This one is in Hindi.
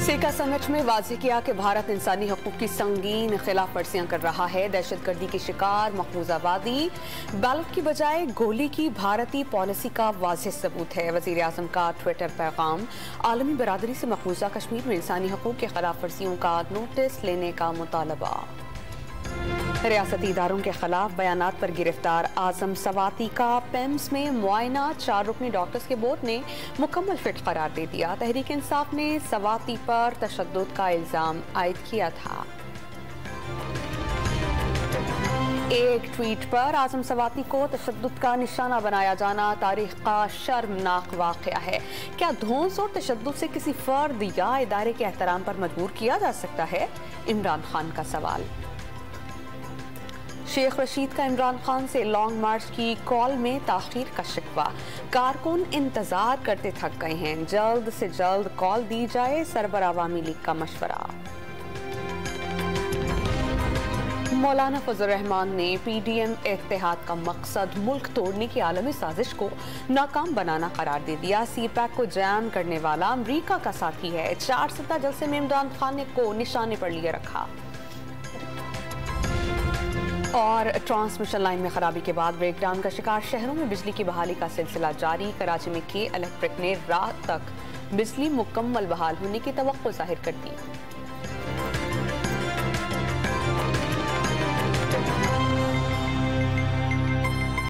सेका समिट में वाज़ेह किया कि भारत इंसानी हकूक़ की संगीन खिलाफ वर्जियाँ कर रहा है। दहशतगर्दी की शिकार महफूज आबादी बैलेट की बजाय गोली की भारतीय पॉलिसी का वाज़ेह सबूत है। वज़ीर आज़म का ट्विटर पैगाम। आलमी बरादरी से मकबूजा कश्मीर में इंसानी हकूक़ की खिलाफ वर्जियों का नोटिस लेने का मुतालबा। रियासती इदारों के खिलाफ बयानात पर गिरफ्तार आजम सवाती का पेम्स में मुआयना। 4 रुकनी डॉक्टर्स के बोर्ड ने मुकम्मल फिट करार दे दिया। तहरीक इंसाफ ने सवाती पर तशद्दुद का इल्ज़ाम आयद किया था। एक ट्वीट पर आजम सवाती को तशद्दुद का निशाना बनाया जाना तारीख का शर्मनाक वाक़या है। क्या धौंस और तशद्दुद से किसी फर्द या इदारे के एहतराम पर मजबूर किया जा सकता है? इमरान खान का सवाल। शेख रशीद का इमरान खान से लॉन्ग मार्च की कॉल में ताख़ीर का शिकवा। कारकुन इंतजार करते थक गए हैं, जल्द से जल्द कॉल दी जाए। सरबर अवामी लीग का मशवरा। मौलाना फजल रहमान ने PDM इत्तेहाद का मकसद मुल्क तोड़ने की आलमी साजिश को नाकाम बनाना करार दे दिया। CPAC को जैम करने वाला अमरीका का साथी है। 4 सत्ता जलसे में इमरान खान को निशाने पर लिए रखा। और ट्रांसमिशन लाइन में खराबी के बाद ब्रेकडाउन का शिकार शहरों में बिजली की बहाली का सिलसिला जारी। कराची में के इलेक्ट्रिक ने रात तक बिजली मुकम्मल बहाल होने की तवक्को जाहिर कर दी।